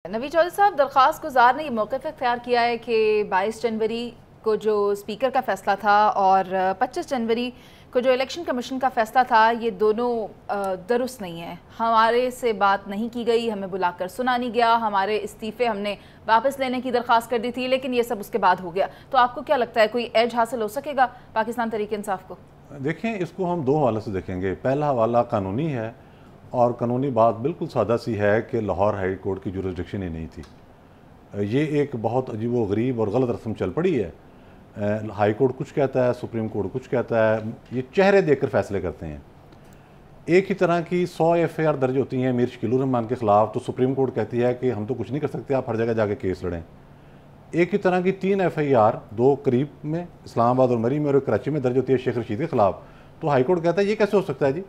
नवी चौधरी साहब, दरख्वास्त गुजार ने ये मौक़िफ़ इख्तियार किया है कि 22 जनवरी को जो स्पीकर का फ़ैसला था और 25 जनवरी को जो इलेक्शन कमीशन का फ़ैसला था, ये दोनों दुरुस्त नहीं है। हमारे से बात नहीं की गई, हमें बुलाकर सुना नहीं गया, हमारे इस्तीफ़े हमने वापस लेने की दरख्वास्त कर दी थी, लेकिन ये सब उसके बाद हो गया। तो आपको क्या लगता है, कोई एज हासिल हो सकेगा पाकिस्तान तहरीक इंसाफ को? देखें, इसको हम दो हवाले से देखेंगे। पहला हवाला कानूनी है, और कानूनी बात बिल्कुल सादा सी है कि लाहौर हाई कोर्ट की जुरिस्डिक्शन ही नहीं थी। ये एक बहुत अजीब व गरीब और गलत रस्म चल पड़ी है। हाई कोर्ट कुछ कहता है, सुप्रीम कोर्ट कुछ कहता है, ये चेहरे देखकर फैसले करते हैं। एक ही तरह की 100 FIR दर्ज होती हैं मीर शकीलुर रहमान के ख़िलाफ़, तो सुप्रीम कोर्ट कहती है कि हम तो कुछ नहीं कर सकते, आप हर जगह जाके केस लड़ें। एक ही तरह की 3 FIR, 2 करीब में इस्लामाबाद और मरी में और कराची में दर्ज होती है शेख रशीद के ख़िलाफ़, तो हाई कोर्ट कहता है ये कैसे हो सकता है जी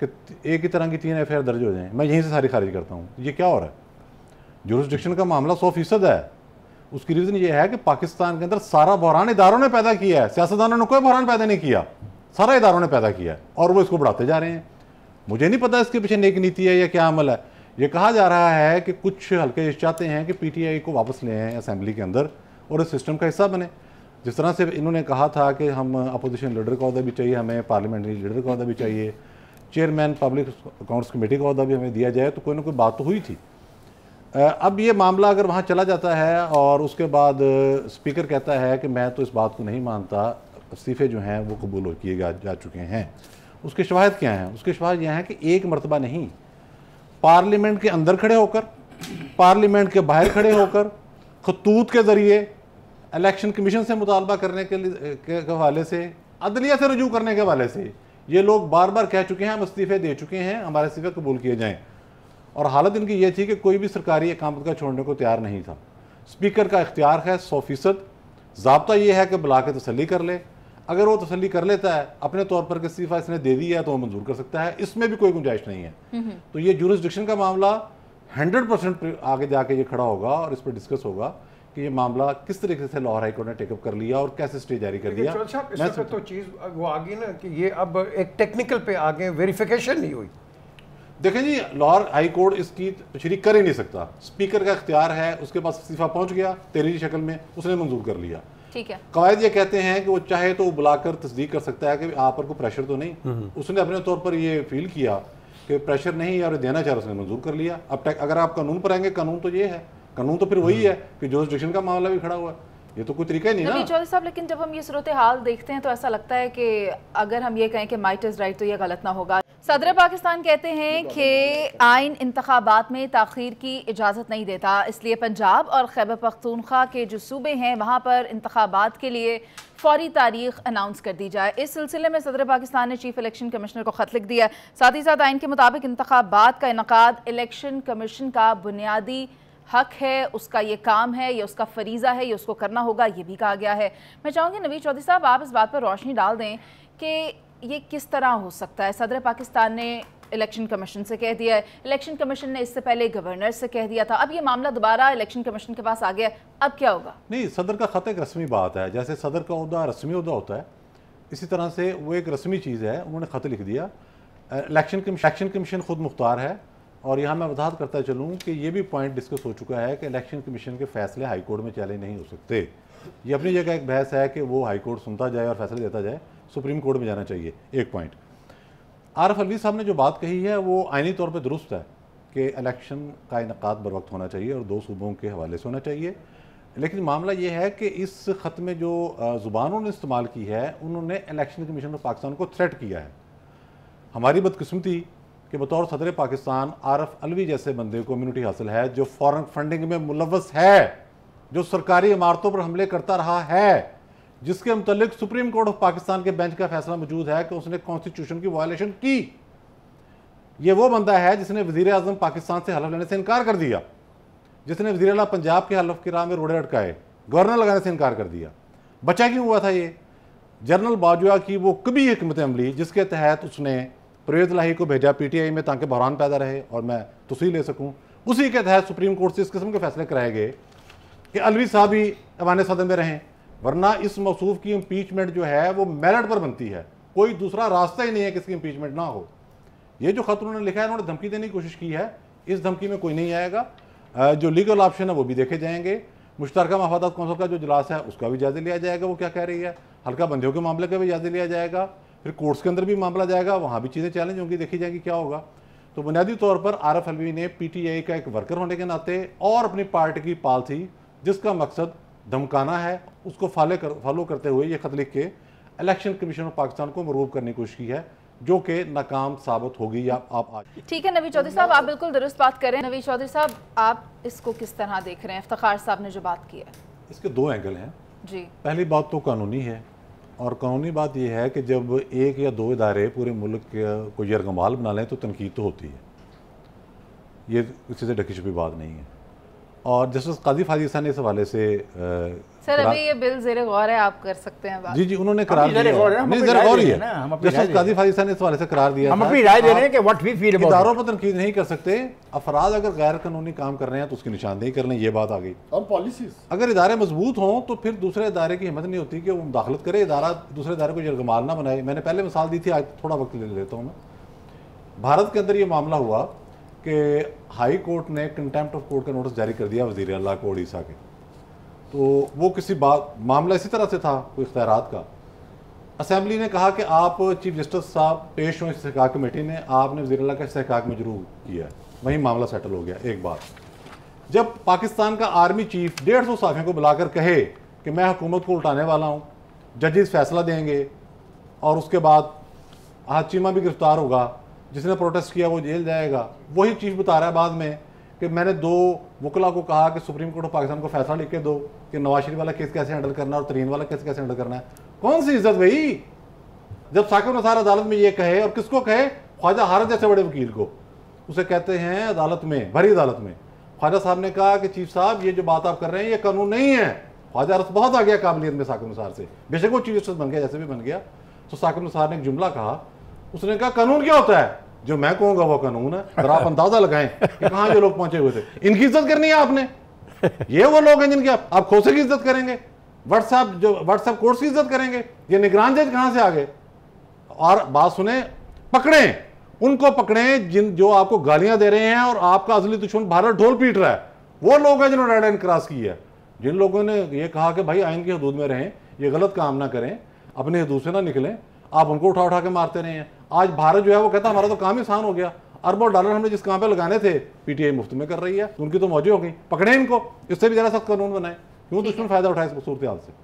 कि एक ही तरह की 3 FIR दर्ज हो जाएं। मैं यहीं से सारी खारिज करता हूँ। ये क्या हो रहा है? जुरिस्डिक्शन का मामला 100% है। उसकी रीज़न ये है कि पाकिस्तान के अंदर सारा बहरान इदारों ने पैदा किया है, सियासतदानों ने कोई बहरान पैदा नहीं किया, सारा इदारों ने पैदा किया है, और वो इसको बढ़ाते जा रहे हैं। मुझे नहीं पता इसके पीछे नेक नीति है या क्या अमल है। ये कहा जा रहा है कि कुछ हल्के चाहते हैं कि PTI को वापस ले आएँ असेंबली के अंदर और इस सिस्टम का हिस्सा बने। जिस तरह से इन्होंने कहा था कि हम अपोजिशन लीडर का अहदा भी चाहिए, हमें पार्लियामेंट्री लीडर का अहदा भी चाहिए, चेयरमैन पब्लिक अकाउंट्स कमेटी का अहदा भी हमें दिया जाए, तो कोई ना कोई बात तो हुई थी। अब ये मामला अगर वहाँ चला जाता है और उसके बाद स्पीकर कहता है कि मैं तो इस बात को नहीं मानता, इस्तीफ़े जो हैं वो कबूल किए जा चुके हैं, उसके शवाहिद क्या हैं? उसके शवाहिद यह हैं कि एक मरतबा नहीं, पार्लियामेंट के अंदर खड़े होकर, पार्लियामेंट के बाहर खड़े होकर, खतूत के ज़रिए इलेक्शन कमीशन से मुतालबा करने के हवाले से, अदलिया से रजू करने के हवाले से ये लोग बार बार कह चुके हैं हम इस्तीफ़े दे चुके हैं, हमारे इस्तीफ़े कबूल किए जाएँ। और हालत इनकी ये थी कि कोई भी सरकारी इकामत का छोड़ने को तैयार नहीं था। स्पीकर का इख्तियार है 100%। ज़ाब्ता ये है कि बुला के तसल्ली कर ले। अगर वो तसल्ली कर लेता है अपने तौर पर कि इस्तीफ़ा इसने दे दिया है, तो वो मंजूर कर सकता है, इसमें भी कोई गुंजाइश नहीं है। तो ये जुरिस्डिक्शन का मामला 100% आगे जाके ये खड़ा होगा और इस पर डिस्कस होगा कि ये मामला किस तरीके से लाहौर हाई कोर्ट ने टेकअप कर लिया और कैसे स्टे जारी कर दिया। तो चीज़ वो आ गई ना कि ये अब एक टेक्निकल पे आगे वेरिफिकेशन नहीं हुई। देखें जी, लाहौर हाई कोर्ट इसकी तशरीह कर ही नहीं सकता। स्पीकर का इख्तियार है, उसके पास इस्तीफा पहुंच गया तहरीरी शक्ल में, उसने मंजूर कर लिया। ठीक है, कवायद ये कहते हैं कि वो चाहे तो बुलाकर तस्दीक कर सकता है कि आप पर कोई प्रेशर तो नहीं। उसने अपने तौर पर ये फील किया कि प्रेशर नहीं और देना चाह रहा, उसने मंजूर कर लिया। अब अगर आप कानून पर आएंगे, कानून तो ये है, कानून तो फिर वही है कि जुरिस्डिक्शन का मामला भी खड़ा हुआ है। ये तो कोई तरीका ही नहीं ना चौधरी साहब। लेकिन जब हम ये सूरत हाल देखते हैं तो ऐसा लगता है कि अगर हम ये कहें कि माइट इज़ राइट तो ये गलत ना होगा। सदर पाकिस्तान कहते हैं कि आइन इंतखाबात में ताख़ीर की इजाज़त नहीं देता, इसलिए पंजाब और खैबर पख्तूनख्वा के जो सूबे हैं वहाँ पर इंतखाबात के लिए फौरी तारीख अनाउंस कर दी जाए। इस सिलसिले में सदर पाकिस्तान ने चीफ इलेक्शन कमिश्नर को ख़त लिख दिया। साथ ही साथ आइन के मुताबिक इंतखाबात का इनकाद इलेक्शन कमीशन का बुनियादी हक है, उसका ये काम है, ये उसका फरीज़ा है, ये उसको करना होगा, ये भी कहा गया है। मैं चाहूँगी नवीद चौधरी साहब आप इस बात पर रोशनी डाल दें कि ये किस तरह हो सकता है। सदर पाकिस्तान ने इलेक्शन कमीशन से कह दिया है, इलेक्शन कमीशन ने इससे पहले गवर्नर से कह दिया था, अब ये मामला दोबारा इलेक्शन कमीशन के पास आ गया, अब क्या होगा? नहीं, सदर का ख़त एक रस्मी बात है। जैसे सदर का ओहदा रस्मी ओहदा होता है, इसी तरह से वो एक रस्मी चीज़ है। उन्होंने ख़त लिख दिया। इलेक्शन कमीशन खुद मुख्तार है। और यहाँ मैं वजाहत करता चलूँ कि ये भी पॉइंट डिस्कस हो चुका है कि इलेक्शन कमीशन के फैसले हाई कोर्ट में चैलेंज नहीं हो सकते। ये अपनी जगह एक बहस है कि वो हाई कोर्ट सुनता जाए और फैसले देता जाए, सुप्रीम कोर्ट में जाना चाहिए। एक पॉइंट आरिफ अलवी साहब ने जो बात कही है वो आइनी तौर पर दुरुस्त है कि इलेक्शन का इनकाद बर वक्त होना चाहिए और 2 सूबों के हवाले से होना चाहिए। लेकिन मामला ये है कि इस ख़त में जो ज़ुबान उन्होंने इस्तेमाल की है, उन्होंने इलेक्शन कमीशन ऑफ पाकिस्तान को थ्रेट किया है। हमारी बदकिस्मती कि बतौर सदर पाकिस्तान आरिफ अलवी जैसे बंदे को इम्यूनिटी हासिल है, जो फॉरेन फंडिंग में मुलव्वस है, जो सरकारी इमारतों पर हमले करता रहा है, जिसके मुतल्लिक सुप्रीम कोर्ट ऑफ पाकिस्तान के बेंच का फैसला मौजूद है कि उसने कॉन्स्टिट्यूशन की वायलेशन की। ये वो बंदा है जिसने वज़ीर आज़म पाकिस्तान से हलफ लेने से इनकार कर दिया, जिसने वज़ीर आला पंजाब के हलफ की राह में रोड़े अटकाए, गवर्नर लगाने से इनकार कर दिया। बचा क्यों हुआ था ये? जनरल बाजवा की वो कभी हिकमत अमली जिसके तहत उसने परवेज़ इलाही को भेजा PTI में ताकि बहरान पैदा रहे और मैं तस्वीर ले सकूं, उसी के तहत सुप्रीम कोर्ट से इस किस्म के फैसले कराए गए कि अलवी साहब ही ऐवान सदर में रहें। वरना इस मौसूफ की इम्पीचमेंट जो है वो मेरिट पर बनती है, कोई दूसरा रास्ता ही नहीं है कि इसकी इम्पीचमेंट ना हो। ये जो खत उन्होंने लिखा है, उन्होंने धमकी देने की कोशिश की है, इस धमकी में कोई नहीं आएगा। जो लीगल ऑप्शन है वो भी देखे जाएंगे। मुश्तरका मफादात कौंसिल का जो इजलास है उसका भी जायजा लिया जाएगा, वो क्या कह रही है। हल्का बंदियों के मामले का भी जायजा लिया जाएगा। फिर कोर्ट्स के अंदर भी मामला जाएगा, वहाँ भी चीज़ें चैलेंज होंगी, देखी जाएगी क्या होगा। तो बुनियादी तौर पर आरफ अलवी ने PTI का एक वर्कर होने के नाते और अपनी पार्टी की पॉलिसी जिसका मकसद धमकाना है उसको फॉलो करते हुए ये खत लिख के इलेक्शन कमीशन ऑफ पाकिस्तान को मरूब करने की कोशिश की है, जो कि नाकाम साबित होगी। या आप आज ठीक है नवीद चौधरी साहब, आप बिल्कुल दुरुस्त बात करें। नवीद चौधरी साहब, आप इसको किस तरह देख रहे हैं? इफ्तिखार साहब ने जो बात की है, इसके दो एंगल हैं जी। पहली पहली बात तो कानूनी है, और कानूनी बात यह है कि जब एक या दो इदारे पूरे मुल्क को यरगमाल बना लें तो तनकीद तो होती है, ये किसी से ढकी छुपी बात नहीं है। और जस्टिस काजी फाजीसा ने इस हवाले से सर अभी ये बिल ज़ेरे गौर है, आप कर सकते हैं बात। जी उन्होंने करार दिया, जस्टिस काजी फाजीसा ने इस हवाले से करार दिया, हम अपनी राय दे रहे हैं कि व्हाट वी फील अबाउट इदारों पर तनकीद नहीं कर सकते। अफराद अगर गैर कानूनी काम कर रहे हैं तो उसकी निशानदेही कर लें, ये बात आ गई। और पॉलिसीज अगर इदारे मजबूत हों तो फिर दूसरे इदारे की हिम्मत नहीं होती कि वो मुदाखलत करे, इदारा दूसरे इदारे को यरगमाल ना बनाए। मैंने पहले मिसाल दी थी, आज थोड़ा वक्त ले लेता हूँ मैं। भारत के अंदर ये मामला हुआ कि हाई कोर्ट ने कंटेम्प्ट ऑफ कोर्ट का नोटिस जारी कर दिया वज़ीर आला को उड़ीसा के। तो वो किसी बात मामला इसी तरह से था, कोई इख्तियारात का। असेंबली ने कहा कि आप चीफ जस्टिस साहब पेश हों इस्तेहकाक कमेटी में, आपने वज़ीर आला का इस्तेहकाक मंजूर किया है, वहीं मामला सेटल हो गया। एक बात, जब पाकिस्तान का आर्मी चीफ 150 साफियों को बुलाकर कहे कि मैं हुकूमत को उल्टाने वाला हूँ, जजेस फैसला देंगे और उसके बाद चीमा भी गिरफ्तार होगा, जिसने प्रोटेस्ट किया वो जेल जाएगा, वही चीफ बता रहा है बाद में कि मैंने 2 वकला को कहा कि सुप्रीम कोर्ट ऑफ पाकिस्तान को फैसला लिख के दो कि नवाज शरीफ वाला केस कैसे हैंडल करना है और तरीन वाला केस कैसे हैंडल करना है। कौन सी इज्जत भाई, जब साकिब नसार अदालत में ये कहे, और किसको कहे, ख्वाजा हारत जैसे बड़े वकील को, उसे कहते हैं अदालत में, भरी अदालत में। ख्वाजा साहब ने कहा कि चीफ साहब ये जो बात आप कर रहे हैं ये कानून नहीं है। ख्वाजा हारत बहुत आ गया काबिलियत में साकिब नसार से, बेशक वो चीफ जस्टिस बन गया जैसे भी बन गया। तो साकिब नसार ने एक जुमला कहा, उसने कहा कानून क्या होता है, जो मैं कहूंगा वो कानून है। अगर आप अंदाजा लगाएं कि कहां जो लोग पहुंचे हुए थे, इनकी इज्जत करनी है आपने। ये वो लोग हैं जिनकी आप खोसे की इज्जत करेंगे, व्हाट्सएप कोर्ट्स की इज्जत करेंगे। ये निगरान जज कहां से आ गए? और बात सुने, पकड़े उनको, पकड़े जो आपको गालियां दे रहे हैं और आपका असली दुश्मन भारत ढोल पीट रहा है। वो लोग हैं जिन्होंने रेड लाइन क्रॉस की है, जिन लोगों ने ये कहा कि भाई आइन की हदूद में रहें, ये गलत काम ना करें, अपनी हदूद से ना निकलें, आप उनको उठा उठा के मारते रहे हैं। आज भारत जो है वो कहता है हमारा तो काम ही आसान हो गया, अरबों डॉलर हमने जिस काम पे लगाने थे PTI मुफ्त में कर रही है, उनकी तो मौजें हो गई। पकड़े इनको, इससे भी ज़रा सख्त कानून बनाए। क्यों दुश्मन फायदा उठाए इस सूरत हाल से।